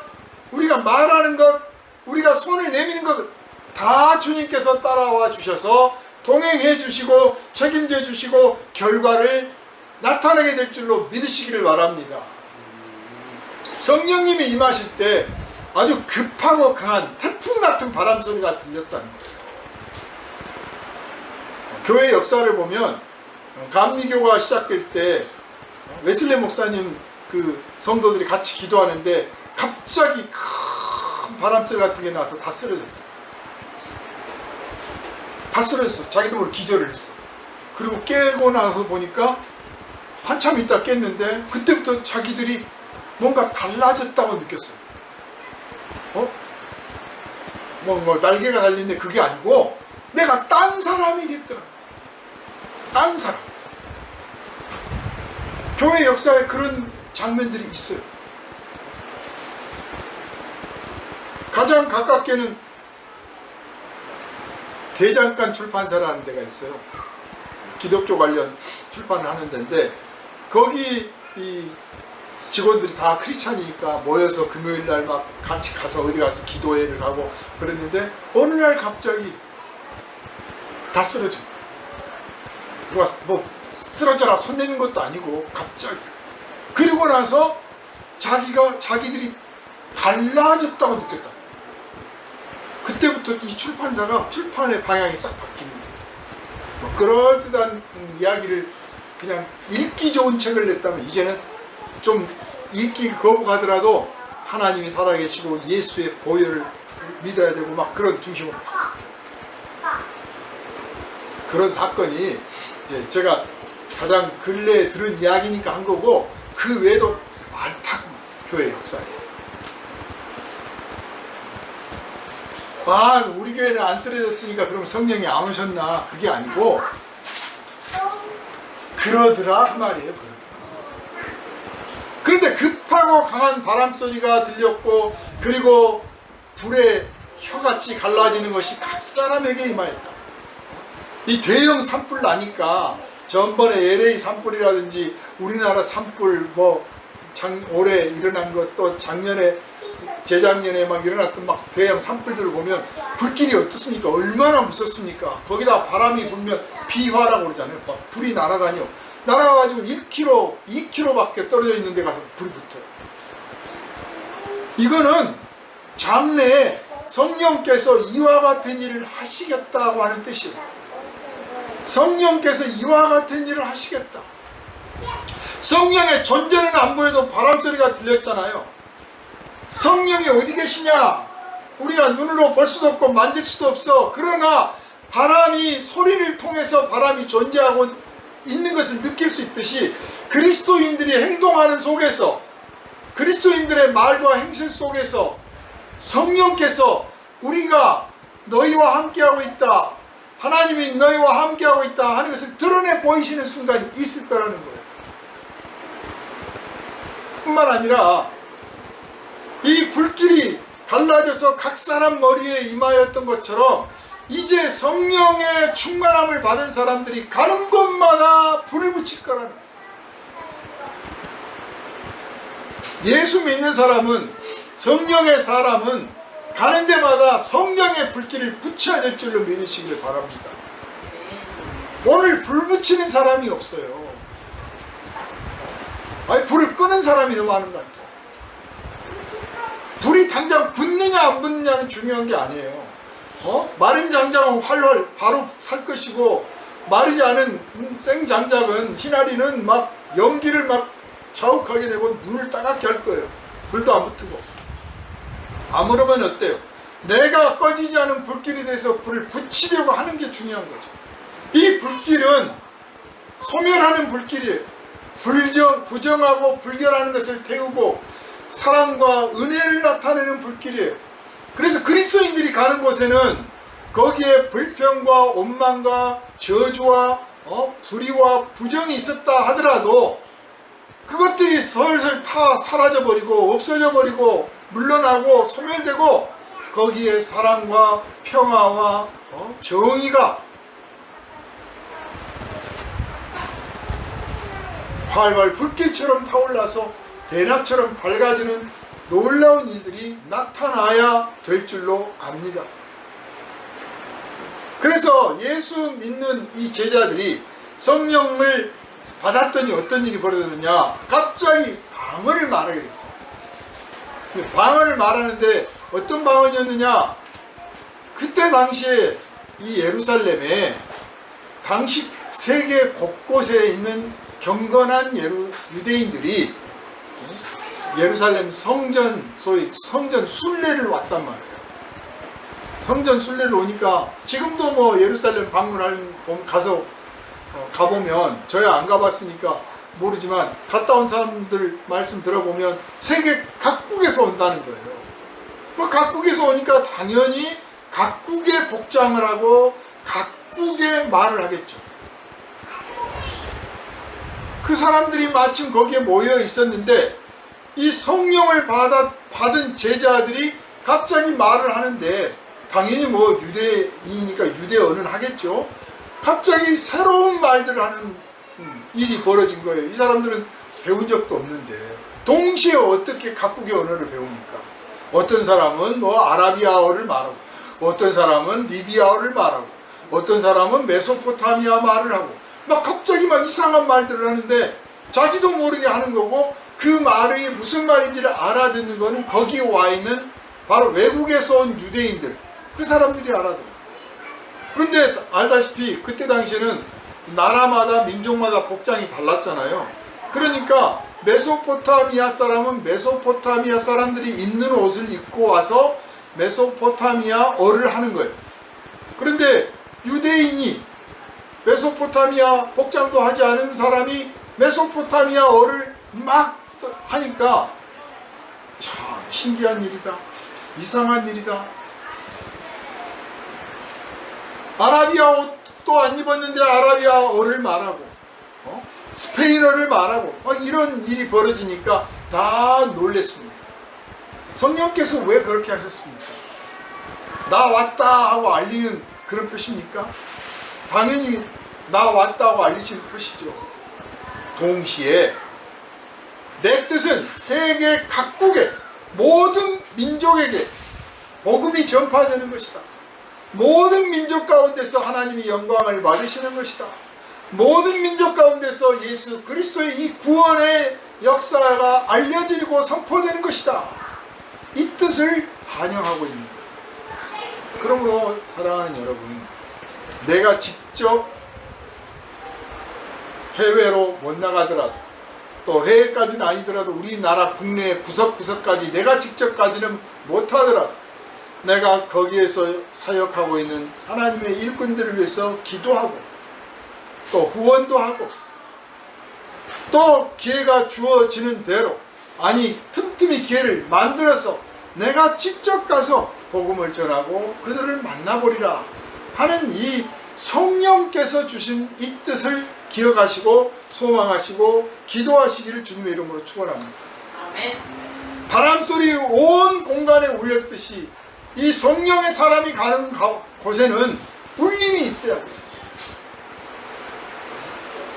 우리가 말하는 것, 우리가 손을 내미는 것 다 주님께서 따라와 주셔서 동행해 주시고 책임져 주시고 결과를 나타내게 될 줄로 믿으시기를 바랍니다. 성령님이 임하실 때 아주 급하고 강한 태풍 같은 바람 소리가 들렸다는 거예요. 교회 역사를 보면 감리교가 시작될 때 웨슬리 목사님 그 성도들이 같이 기도하는데 갑자기 큰 바람소리 같은 게 나서 다 쓰러졌다. 다 쓰러졌어. 자기도 모르게 기절을 했어. 그리고 깨고 나서 보니까 한참 있다 깼는데 그때부터 자기들이 뭔가 달라졌다고 느꼈어요. 날개가 달린데 그게 아니고 내가 딴 사람이 됐더라. 딴 사람. 교회 역사에 그런 장면들이 있어요. 가장 가깝게는 대장간 출판사라는 데가 있어요. 기독교 관련 출판을 하는 데인데 거기 이 직원들이 다 크리스찬이니까 모여서 금요일날 막 같이 가서 어디 가서 기도회를 하고 그랬는데 어느 날 갑자기 다 쓰러져. 누가 뭐 쓰러져라 손 내민 것도 아니고 갑자기. 그리고 나서 자기들이 달라졌다고 느꼈다. 그때부터 이 출판사가 출판의 방향이 싹 바뀝니다. 뭐 그럴듯한 이야기를 그냥 읽기 좋은 책을 냈다면 이제는 좀 읽기 거부하더라도 하나님이 살아계시고 예수의 보혈을 믿어야 되고 막 그런 중심으로 그런 사건이 이제 제가 가장 근래에 들은 이야기니까 한 거고 그 외에도 많다고 교회 역사에. 우리 교회는 안 쓰러졌으니까 그럼 성령이 안 오셨나? 그게 아니고 그러더라 그 말이에요. 그런데 급하고 강한 바람 소리가 들렸고 그리고 불에 혀같이 갈라지는 것이 각 사람에게 임하였다. 이 대형 산불 나니까 전번에 LA 산불이라든지 우리나라 산불 올해 일어난 것 또 작년에 재작년에 막 일어났던 막 대형 산불들을 보면 불길이 어떻습니까? 얼마나 무섭습니까? 거기다 바람이 불면 비화라고 그러잖아요. 막 불이 날아가지고 1km, 2km밖에 떨어져 있는 데 가서 불이 붙어요. 이거는 장래에 성령께서 이와 같은 일을 하시겠다고 하는 뜻이에요. 성령께서 이와 같은 일을 하시겠다. 성령의 존재는 안 보여도 바람소리가 들렸잖아요. 성령이 어디 계시냐? 우리가 눈으로 볼 수도 없고 만질 수도 없어. 그러나 바람이 소리를 통해서 바람이 존재하고 있는 것을 느낄 수 있듯이 그리스도인들이 행동하는 속에서 그리스도인들의 말과 행실 속에서 성령께서 우리가 너희와 함께하고 있다, 하나님이 너희와 함께하고 있다 하는 것을 드러내 보이시는 순간이 있을 거라는 거예요. 뿐만 아니라 이 불길이 갈라져서 각 사람 머리에 임하였던 것처럼 이제 성령의 충만함을 받은 사람들이 가는 곳마다 불을 붙일 거라는 거예요. 예수 믿는 사람은, 성령의 사람은 가는 데마다 성령의 불길을 붙여야 될 줄로 믿으시기를 바랍니다. 오늘 불 붙이는 사람이 없어요. 불을 끄는 사람이 너무 많은 것 같아요. 불이 당장 붙느냐 안 붙느냐는 중요한 게 아니에요. 마른 장작은 활활 바로 탈 것이고 마르지 않은 생장작은 희나리는 막 연기를 막 자욱하게 되고 눈을 따갑게 할 거예요. 불도 안 붙고. 아무러면 어때요? 내가 꺼지지 않은 불길이 돼서 불을 붙이려고 하는 게 중요한 거죠. 이 불길은 소멸하는 불길이에요. 부정하고 불결하는 것을 태우고 사랑과 은혜를 나타내는 불길이에요. 그래서 그리스도인들이 가는 곳에는 거기에 불평과 원망과 저주와 불의와 부정이 있었다 하더라도 그것들이 슬슬 다 사라져버리고 없어져버리고 물러나고 소멸되고 거기에 사랑과 평화와 정의가 활활 불길처럼 타올라서 대낮처럼 밝아지는 놀라운 일들이 나타나야 될 줄로 압니다. 그래서 예수 믿는 이 제자들이 성령을 받았더니 어떤 일이 벌어졌느냐? 갑자기 방언을 말하게 됐어요. 방언을 말하는데 어떤 방언이었느냐? 그때 당시에 이 예루살렘에 당시 세계 곳곳에 있는 경건한 유대인들이 예루살렘 성전, 소위 성전 순례를 왔단 말이에요. 성전 순례를 오니까 지금도 뭐 예루살렘 가보면 저야 안 가봤으니까 모르지만 갔다 온 사람들 말씀 들어보면 세계 각국에서 온다는 거예요. 뭐 각국에서 오니까 당연히 각국의 복장을 하고 각국의 말을 하겠죠. 그 사람들이 마침 거기에 모여 있었는데 이 성령을 받은 제자들이 갑자기 말을 하는데 당연히 뭐 유대이니까 유대어는 하겠죠. 갑자기 새로운 말들을 하는 일이 벌어진 거예요. 이 사람들은 배운 적도 없는데 동시에 어떻게 각국의 언어를 배웁니까? 어떤 사람은 뭐 아라비아어를 말하고, 어떤 사람은 리비아어를 말하고, 어떤 사람은 메소포타미아 말을 하고, 막 갑자기 막 이상한 말들을 하는데 자기도 모르게 하는 거고, 그 말이 무슨 말인지를 알아듣는 거는 거기에 와 있는 바로 외국에서 온 유대인들, 그 사람들이 알아들어요. 그런데 알다시피 그때 당시에는 나라마다 민족마다 복장이 달랐잖아요. 그러니까 메소포타미아 사람은 메소포타미아 사람들이 입는 옷을 입고 와서 메소포타미아어를 하는 거예요. 그런데 유대인이 메소포타미아 복장도 하지 않은 사람이 메소포타미아어를 막 하니까 참 신기한 일이다, 이상한 일이다. 아라비아 옷도 안 입었는데 아라비아어를 말하고, 스페인어를 말하고, 이런 일이 벌어지니까 다 놀랬습니다. 성령께서 왜 그렇게 하셨습니까? 나 왔다 하고 알리는 그런 표시입니까? 당연히 나 왔다 하고 알리시는 표시죠. 동시에 내 뜻은 세계 각국의 모든 민족에게 복음이 전파되는 것이다. 모든 민족 가운데서 하나님이 영광을 받으시는 것이다. 모든 민족 가운데서 예수 그리스도의 이 구원의 역사가 알려지고 선포되는 것이다. 이 뜻을 반영하고 있는 거예요. 그러므로 사랑하는 여러분, 내가 직접 해외로 못 나가더라도, 또 해외까지는 아니더라도 우리나라 국내 구석구석까지 내가 직접 가지는 못하더라도 내가 거기에서 사역하고 있는 하나님의 일꾼들을 위해서 기도하고, 또 후원도 하고, 또 기회가 주어지는 대로, 아니 틈틈이 기회를 만들어서 내가 직접 가서 복음을 전하고 그들을 만나보리라 하는 이 성령께서 주신 이 뜻을 기억하시고 소망하시고 기도하시기를 주님의 이름으로 축원합니다. 아멘. 바람소리 온 공간에 울렸듯이 이 성령의 사람이 가는 곳에는 울림이 있어야 돼요.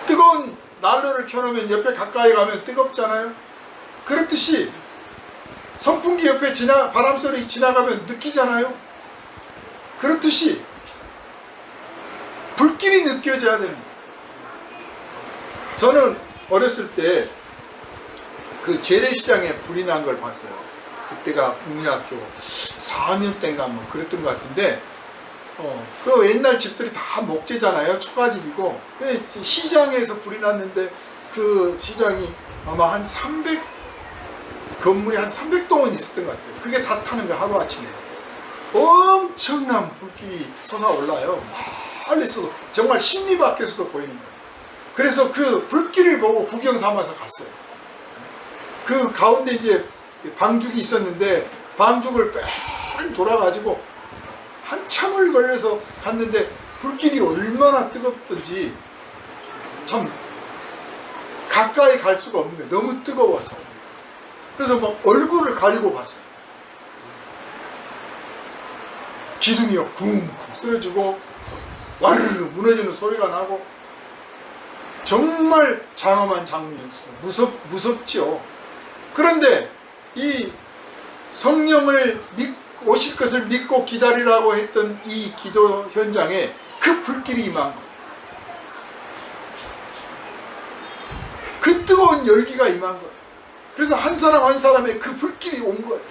뜨거운 난로를 켜놓으면 옆에 가까이 가면 뜨겁잖아요. 그렇듯이 선풍기 옆에 바람소리 지나가면 느끼잖아요. 그렇듯이 불길이 느껴져야 됩니다. 저는 어렸을 때 그 재래시장에 불이 난 걸 봤어요. 그때가 국민학교 4학년 때인가 뭐 그랬던 것 같은데, 그 옛날 집들이 다 목재잖아요. 초가집이고. 시장에서 불이 났는데 그 시장이 아마 한 300, 건물이 한 300동은 있었던 것 같아요. 그게 다 타는 거예요. 하루아침에. 엄청난 불길이 솟아올라요. 멀리서도, 정말 십리 밖에서도 보이는 거예요. 그래서 그 불길을 보고 구경 삼아서 갔어요. 그 가운데 이제 방죽이 있었는데 방죽을 뺑 돌아가지고 한참을 걸려서 갔는데 불길이 얼마나 뜨겁던지 참 가까이 갈 수가 없는 거예요. 너무 뜨거워서. 그래서 막 얼굴을 가리고 봤어요. 기둥이요 쿵쿵 쓰러지고 와르르 무너지는 소리가 나고 정말 장엄한 장면이었어요. 무섭죠. 그런데 이 성령을 오실 것을 믿고 기다리라고 했던 이 기도 현장에 그 불길이 임한 거예요. 그 뜨거운 열기가 임한 거예요. 그래서 한 사람 한 사람의 그 불길이 온 거예요.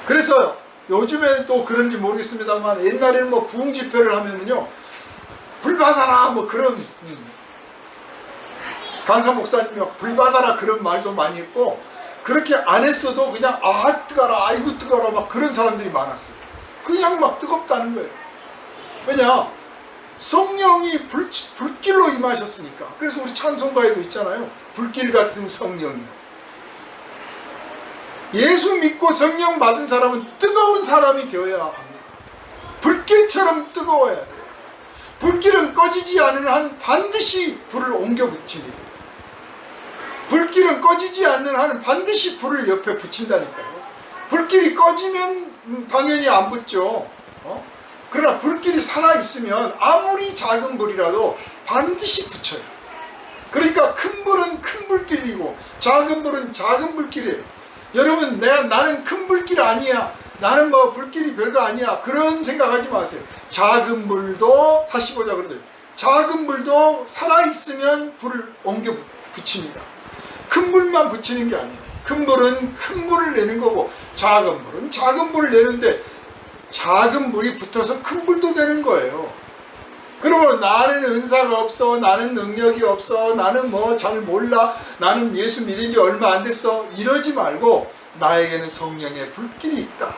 그래서 요즘에는 또 그런지 모르겠습니다만 옛날에는 뭐 부흥 집회를 하면은요 불 받아라 뭐 그런 강사 목사님이 불 받아라 그런 말도 많이 했고, 그렇게 안 했어도 그냥 아 뜨거라 아이고 뜨거라 막 그런 사람들이 많았어요. 그냥 막 뜨겁다는 거예요. 왜냐? 성령이 불길로 임하셨으니까. 그래서 우리 찬송가에도 있잖아요. 불길 같은 성령이요. 예수 믿고 성령 받은 사람은 뜨거운 사람이 되어야 합니다. 불길처럼 뜨거워야 돼요. 불길은 꺼지지 않는 한 반드시 불을 옮겨 붙입니다. 불길은 꺼지지 않는 한은 반드시 불을 옆에 붙인다니까요. 불길이 꺼지면 당연히 안 붙죠. 그러나 불길이 살아있으면 아무리 작은 불이라도 반드시 붙여요. 그러니까 큰 불은 큰 불길이고 작은 불은 작은 불길이에요. 여러분, 나는 큰 불길 아니야, 나는 뭐 불길이 별거 아니야, 그런 생각하지 마세요. 작은 불도, 다시 보자 그러죠. 작은 불도 살아있으면 불을 옮겨 붙입니다. 큰 불만 붙이는 게 아니에요. 큰 불은 큰 불을 내는 거고 작은 불은 작은 불을 내는데 작은 불이 붙어서 큰 불도 되는 거예요. 그러면 나는 은사가 없어, 나는 능력이 없어, 나는 뭐 잘 몰라, 나는 예수 믿은 지 얼마 안 됐어, 이러지 말고 나에게는 성령의 불길이 있다.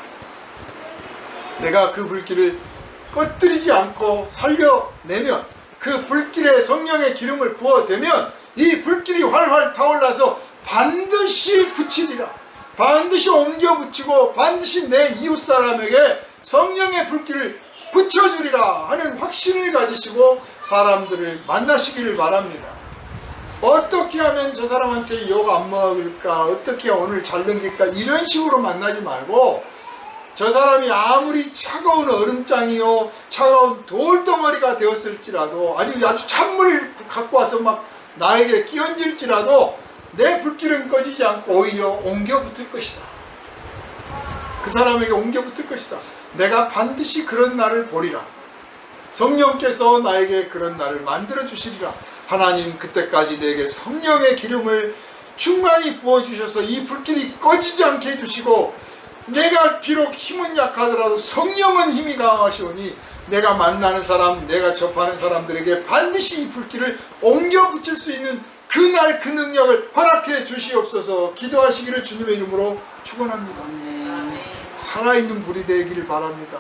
내가 그 불길을 꺼뜨리지 않고 살려내면, 그 불길에 성령의 기름을 부어대면 이 불길이 활활 타올라서 반드시 붙이리라, 반드시 옮겨 붙이고 반드시 내 이웃사람에게 성령의 불길을 붙여주리라 하는 확신을 가지시고 사람들을 만나시기를 바랍니다. 어떻게 하면 저 사람한테 욕 안 먹을까, 어떻게 오늘 잘 넘길까, 이런 식으로 만나지 말고, 저 사람이 아무리 차가운 얼음장이요 차가운 돌덩어리가 되었을지라도, 아주 찬물을 갖고 와서 막 나에게 끼얹을지라도 내 불길은 꺼지지 않고 오히려 옮겨 붙을 것이다. 그 사람에게 옮겨 붙을 것이다. 내가 반드시 그런 날을 보리라. 성령께서 나에게 그런 날을 만들어 주시리라. 하나님 그때까지 내게 성령의 기름을 충만히 부어주셔서 이 불길이 꺼지지 않게 해주시고, 내가 비록 힘은 약하더라도 성령은 힘이 강하시오니 내가 만나는 사람, 내가 접하는 사람들에게 반드시 이 불길을 옮겨 붙일 수 있는 그날 그 능력을 허락해 주시옵소서. 기도하시기를 주님의 이름으로 축원합니다. 살아있는 불이 되기를 바랍니다.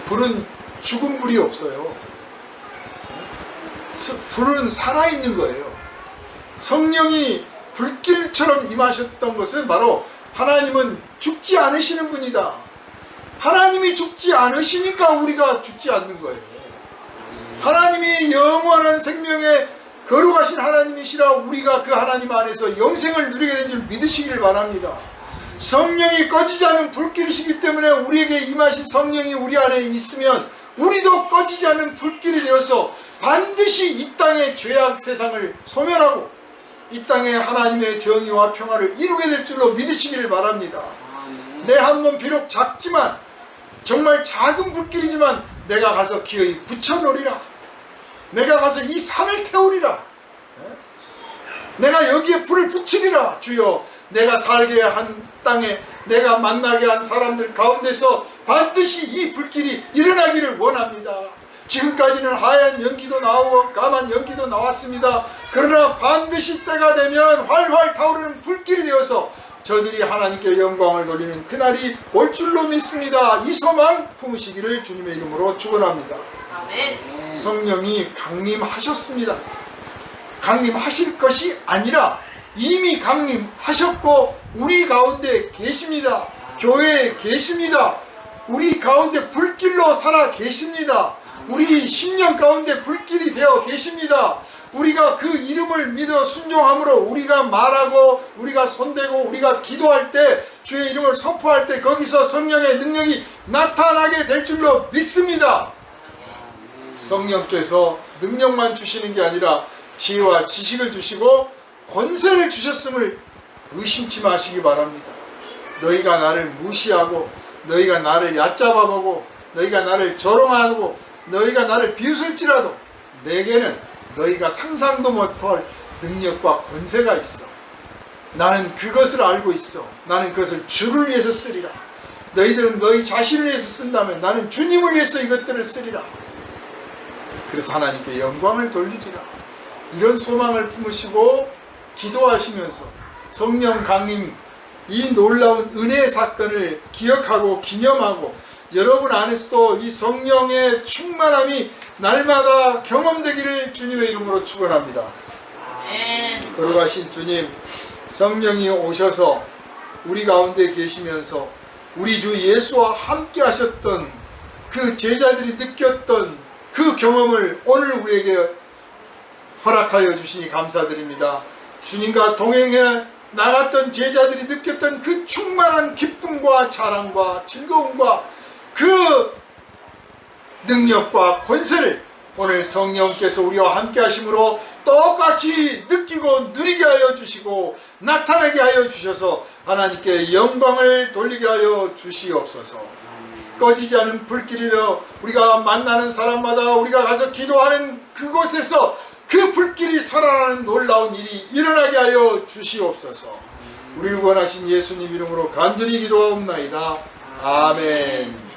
불은 죽은 불이 없어요. 불은 살아있는 거예요. 성령이 불길처럼 임하셨던 것은 바로 하나님은 죽지 않으시는 분이다. 하나님이 죽지 않으시니까 우리가 죽지 않는 거예요. 하나님이 영원한 생명의 거룩하신 하나님이시라 우리가 그 하나님 안에서 영생을 누리게 된 줄 믿으시기를 바랍니다. 성령이 꺼지지 않은 불길이시기 때문에 우리에게 임하신 성령이 우리 안에 있으면 우리도 꺼지지 않은 불길이 되어서 반드시 이 땅의 죄악 세상을 소멸하고 이 땅에 하나님의 정의와 평화를 이루게 될 줄로 믿으시기를 바랍니다. 내 한 몸 비록 작지만, 정말 작은 불길이지만 내가 가서 기어이 붙여놓으리라. 내가 가서 이 산을 태우리라. 내가 여기에 불을 붙이리라. 주여, 내가 살게 한 땅에, 내가 만나게 한 사람들 가운데서 반드시 이 불길이 일어나기를 원합니다. 지금까지는 하얀 연기도 나오고 까만 연기도 나왔습니다. 그러나 반드시 때가 되면 활활 타오르는 불길이 되어서 저들이 하나님께 영광을 돌리는 그날이 올 줄로 믿습니다. 이 소망 품으시기를 주님의 이름으로 축원합니다. 아멘. 성령이 강림하셨습니다. 강림하실 것이 아니라 이미 강림하셨고 우리 가운데 계십니다. 교회에 계십니다. 우리 가운데 불길로 살아 계십니다. 우리 10년 가운데 불길이 되어 계십니다. 우리가 그 이름을 믿어 순종함으로 우리가 말하고 우리가 손대고 우리가 기도할 때, 주의 이름을 선포할 때 거기서 성령의 능력이 나타나게 될 줄로 믿습니다. 성령께서 능력만 주시는 게 아니라 지혜와 지식을 주시고 권세를 주셨음을 의심치 마시기 바랍니다. 너희가 나를 무시하고 너희가 나를 얕잡아보고 너희가 나를 조롱하고 너희가 나를 비웃을지라도 내게는 너희가 상상도 못할 능력과 권세가 있어. 나는 그것을 알고 있어. 나는 그것을 주를 위해서 쓰리라. 너희들은 너희 자신을 위해서 쓴다면 나는 주님을 위해서 이것들을 쓰리라. 그래서 하나님께 영광을 돌리리라. 이런 소망을 품으시고 기도하시면서 성령 강림, 이 놀라운 은혜의 사건을 기억하고 기념하고 여러분 안에서도 이 성령의 충만함이 날마다 경험되기를 주님의 이름으로 축원합니다. 거룩하신 주님, 성령이 오셔서 우리 가운데 계시면서 우리 주 예수와 함께 하셨던 그 제자들이 느꼈던 그 경험을 오늘 우리에게 허락하여 주시니 감사드립니다. 주님과 동행해 나갔던 제자들이 느꼈던 그 충만한 기쁨과 자랑과 즐거움과 그 능력과 권세를 오늘 성령께서 우리와 함께 하심으로 똑같이 느끼고 누리게 하여 주시고 나타나게 하여 주셔서 하나님께 영광을 돌리게 하여 주시옵소서. 꺼지지 않은 불길이여 우리가 만나는 사람마다 우리가 가서 기도하는 그곳에서 그 불길이 살아나는 놀라운 일이 일어나게 하여 주시옵소서. 우리를 원하신 예수님 이름으로 간절히 기도하옵나이다. 아멘.